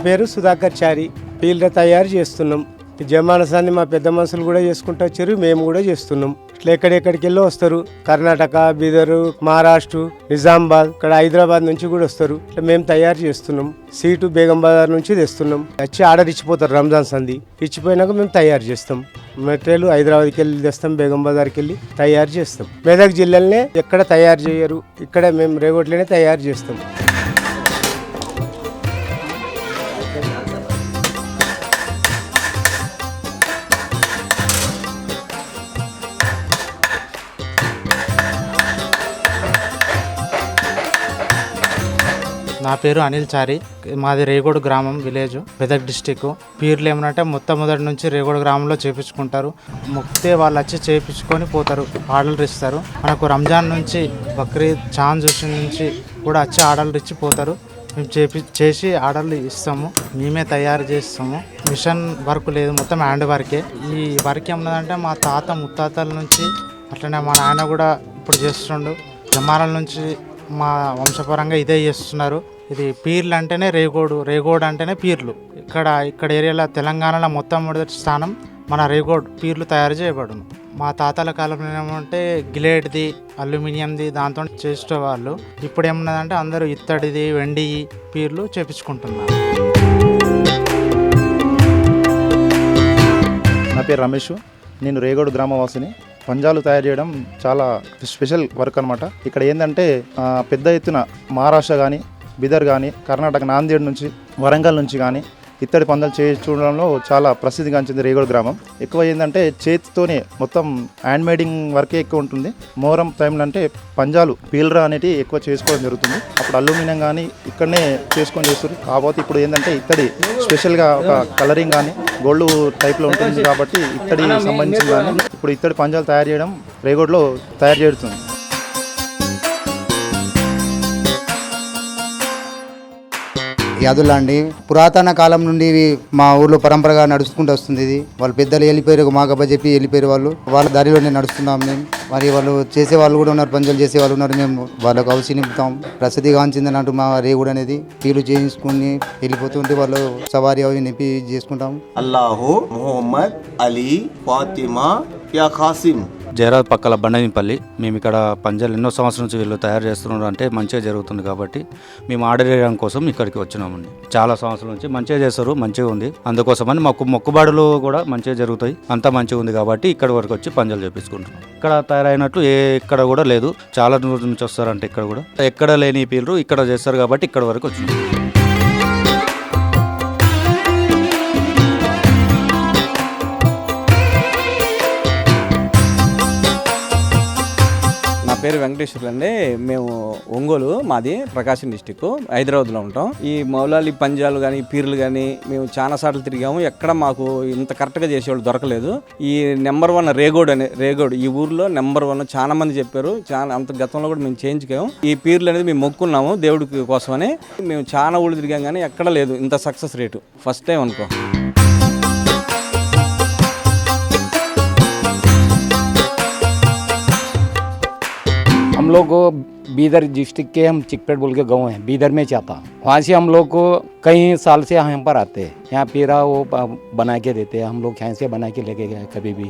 పేరు సుధాకర్ చారి. పీళ్ళ తయారు చేస్తున్నాం. ఈ జమానసాన్ని మా పెద్ద మనుషులు కూడా చేసుకుంటూ వచ్చారు, మేము కూడా చేస్తున్నాం. ఇట్లా ఎక్కడెక్కడికి వెళ్ళి వస్తారు. కర్ణాటక, బీదరు, మహారాష్ట్ర, నిజామాబాద్, ఇక్కడ హైదరాబాద్ నుంచి కూడా వస్తారు. ఇట్లా మేము తయారు చేస్తున్నాం. సీటు బేగం బజార్ నుంచి తెస్తున్నాం. వచ్చి ఆర్డర్ ఇచ్చిపోతారు. రంజాన్ సంది ఇచ్చిపోయినాక మేము తయారు చేస్తాం. మెటీరియల్ హైదరాబాద్కి వెళ్ళి తెస్తాం, బేగం బజార్కి వెళ్ళి తయారు చేస్తాం. మెదక్ జిల్లాలోనే ఎక్కడ తయారు చేయరు, ఇక్కడ మేము రేగోట్లోనే తయారు చేస్తాం. నా పేరు అనిల్ చారి. మాది రేగోడు గ్రామం, విలేజ్, మెదక్ డిస్టిక్. పీర్లు ఏమనంటే మొట్టమొదటి నుంచి రేగోడు గ్రామంలో చేయించుకుంటారు. మొక్కితే వాళ్ళు వచ్చి చేయించుకొని పోతారు, ఆర్డర్లు ఇస్తారు. మనకు రంజాన్ నుంచి, బక్రీద్, చాంద్ చూసి నుంచి కూడా వచ్చి ఆర్డర్లు ఇచ్చి పోతారు. మేము చేసి ఆర్డర్లు ఇస్తాము, మేమే తయారు చేస్తాము. మిషన్ వర్క్ లేదు, మొత్తం హ్యాండ్ వర్కే. ఈ వర్క్ ఏమన్నదంటే మా తాత ముత్తాతల నుంచి, అట్లనే మా నాయన కూడా ఇప్పుడు చేస్తుండు. జమానాల నుంచి మా వంశపరంగా ఇదే చేస్తున్నారు. ఇది పీర్లు అంటేనే రేగోడ్ అంటేనే పీర్లు. ఇక్కడ ఏరియాలో తెలంగాణలో మొట్టమొదటి స్థానం మన రేగోడ్ పీర్లు తయారు చేయబడును. మా తాతల కాలంలో ఏమంటే గిలేట్ది, అల్యూమినియంది దాంతో చేసేవాళ్ళు. ఇప్పుడు ఏమున్నదంటే అందరూ ఇత్తడిది, వెండి పీర్లు చేపించుకుంటున్నారు. నా పేరు రమేష్. నేను రేగోడు గ్రామవాసిని. పంజాలు తయారు చేయడం చాలా స్పెషల్ వర్క్ అనమాట. ఇక్కడ ఏంటంటే పెద్ద ఎత్తున మహారాష్ట్ర కానీ, బిదర్ కానీ, కర్ణాటక నాందేడ్ నుంచి, వరంగల్ నుంచి కానీ ఇత్తడి పందాలు చూడడంలో చాలా ప్రసిద్ధిగాంచింది రేగోడు గ్రామం. ఎక్కువ ఏంటంటే చేతితోనే మొత్తం హ్యాండ్ మేడింగ్ వర్కే ఎక్కువ ఉంటుంది. మొహరం టైంలో అంటే పంజాలు పీలరా అనేటివి ఎక్కువ చేసుకోవడం జరుగుతుంది. అప్పుడు అల్యూమినియం కానీ ఇక్కడనే చేస్తారు. కాకపోతే ఇప్పుడు ఏంటంటే ఇత్తడి స్పెషల్గా ఒక కలరింగ్ కానీ గోల్డ్ టైప్లో ఉంటుంది కాబట్టి ఇత్తడి సంబంధించింది కానీ ఇప్పుడు ఇత్తడి పంజాలు తయారు చేయడం రేగోడ్లో తయారు చేస్తుంది. యాదుల్లా అండి. పురాతన కాలం నుండి మా ఊర్లో పరంపరగా నడుచుకుంటూ వస్తుంది. ఇది వాళ్ళ పెద్దలు వెళ్ళిపోయారు, మాకబ్బా చెప్పి వెళ్ళిపోయారు. వాళ్ళ దారిలోనే నడుస్తున్నాం మేము. మరి వాళ్ళు చేసే వాళ్ళు కూడా ఉన్నారు, పంచాలు చేసే వాళ్ళు ఉన్నారు. మేము వాళ్ళకు అవసరం నింపుతాం. ప్రసిద్ధిగాంచింది అన్నట్టు మా రేగుడు అనేది పీలు చేయించుకుని వెళ్ళిపోతుంటే వాళ్ళు సవారీ అవి నింపి చేసుకుంటాం. అల్లాహు, ముహమ్మద్, అలీ, ఫాతిమా, యా ఖాసిం. జైరాద్ పక్కల బండనిపల్లి. మేము ఇక్కడ పంజాలు ఎన్నో సంవత్సరాల నుంచి వీళ్ళు తయారు చేస్తున్నారు, అంటే మంచిగా జరుగుతుంది కాబట్టి మేము ఆర్డర్ చేయడం కోసం ఇక్కడికి వచ్చినామండి. చాలా సంవత్సరాల నుంచి మంచిగా చేస్తారు, మంచిగా ఉంది. అందుకోసమని మాకు మొక్కుబాడులు కూడా మంచిగా జరుగుతాయి. అంతా మంచిగా ఉంది కాబట్టి ఇక్కడ వరకు వచ్చి పంజాలు చేపించుకుంటున్నాం. ఇక్కడ తయారైనట్లు ఎక్కడ కూడా లేదు. చాలా దూరం నుంచి వస్తారంటే ఇక్కడ కూడా ఎక్కడ లేని పీర్లు ఇక్కడ చేస్తారు కాబట్టి ఇక్కడ వరకు వచ్చినాం. పేరు వెంకటేశ్వర్లు అండి. మేము ఒంగోలు, మాది ప్రకాశం డిస్టిక్, హైదరాబాద్లో ఉంటాం. ఈ మౌలాలి పంజాలు కానీ పీర్లు కానీ మేము చాలా సార్లు తిరిగాము. ఎక్కడ మాకు ఇంత కరెక్ట్గా చేసేవాళ్ళు దొరకలేదు. ఈ నెంబర్ 1 రేగోడ్ ఈ ఊర్లో నెంబర్ 1 చాలా మంది చెప్పారు. చాలా అంత గతంలో కూడా మేము చేయించుకాము. ఈ పీర్లు అనేది మేము మొక్కున్నాము దేవుడికి కోసమని. మేము చాలా ఊళ్ళు తిరిగాం కానీ ఎక్కడ లేదు ఇంత సక్సెస్ రేటు. ఫస్ట్ టైం అనుకో. हम लोग बीदर डिस्ट्रिक्ट के, हम चिकपेट बोल के गाँव हैं, बीदर में चाहता. वहाँ से हम लोग को कई साल से यहाँ पर आते हैं. यहाँ पीरा वो बना के देते हैं. हम लोग यहाँ से बना के लेके गए कभी भी,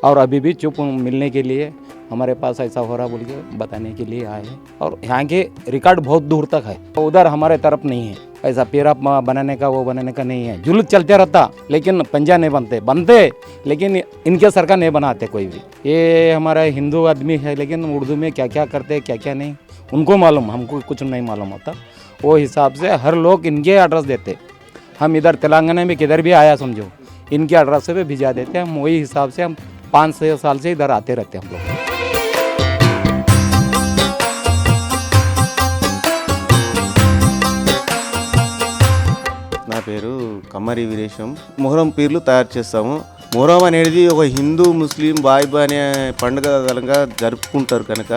और अभी भी चुप मिलने के लिए हमारे पास ऐसा हो रहा बोल के बताने के लिए आए हैं. और यहाँ के रिकॉर्ड बहुत दूर तक है. उधर हमारे तरफ नहीं है ऐसा पेरा बनाने का, वो बनाने का नहीं है. जुलूस चलते रहता लेकिन पंजा नहीं बनते लेकिन इनके सरकार नहीं बनाते कोई भी. ये हमारा हिंदू आदमी है लेकिन उर्दू में क्या क्या करते क्या क्या नहीं उनको मालूम, हमको कुछ नहीं मालूम होता. वो हिसाब से हर लोग इनके एड्रेस देते. हम इधर तेलंगाना में किधर भी आया समझो इनके एड्रेस से भिजा देते. हम वही हिसाब से हम 5-6 साल से इधर आते रहते हम लोग. నా పేరు కమ్మరి వీరేశం. మొహరం పీర్లు తయారు చేస్తాము. మొహరం అనేది ఒక హిందూ ముస్లిం బాయ్ అనే పండుగ కనుక జరుపుకుంటారు కనుక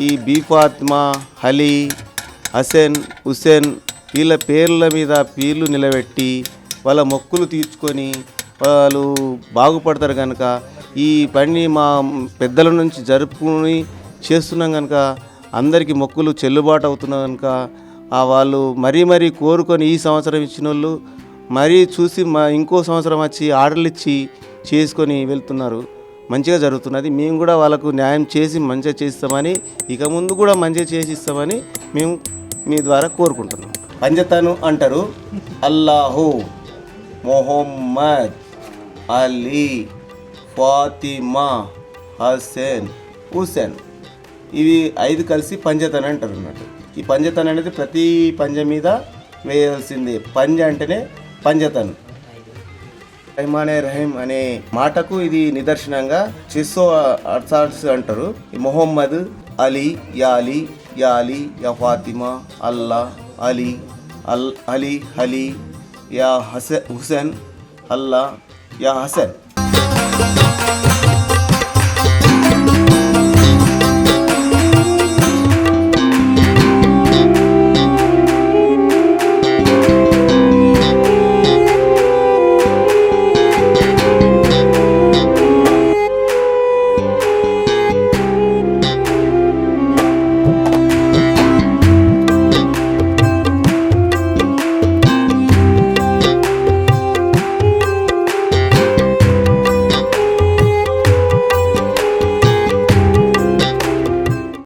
ఈ ఫాతిమా, అలీ, హుసేన్ వీళ్ళ పేర్ల మీద పీర్లు నిలబెట్టి వాళ్ళ మొక్కులు తీర్చుకొని వాళ్ళు బాగుపడతారు కనుక ఈ పని మా పెద్దల నుంచి జరుపుకుని చేస్తున్నాం కనుక అందరికీ మొక్కులు చెల్లుబాటు అవుతున్నాయి కనుక వాళ్ళు మరీ కోరుకొని ఈ సంవత్సరం ఇచ్చిన వాళ్ళు మరీ చూసి ఇంకో సంవత్సరం వచ్చి ఆర్డర్లు ఇచ్చి చేసుకొని వెళ్తున్నారు. మంచిగా జరుగుతున్నది. మేము కూడా వాళ్ళకు న్యాయం చేసి మంచిగా చేస్తామని, ఇక ముందు కూడా మంచిగా చేసి ఇస్తామని మేము మీ ద్వారా కోరుకుంటున్నాం. పంజతను అంటారు. అల్లాహు, మొహమ్మద్, అలీ, ఫాతిమా, హసేన్, హుసేన్, ఇవి 5 కలిసి పంజతన్ అంటారు అన్నట్టు. ఈ పంజతన్ అనేది ప్రతి పంజ మీద వేయాల్సిందే. పంజ అంటేనే పంజతన్. రహమానే రహీం అనే మాటకు ఇది నిదర్శనంగా చిస్సో అర్సార్స్ అంటారు. ఈ మొహమ్మద్, అలీ, యా అలీ, యా ఫాతిమా, అల్లా, అలీ, అలీ, హలీ, యా హుసేన్, అల్లా, యా హసన్.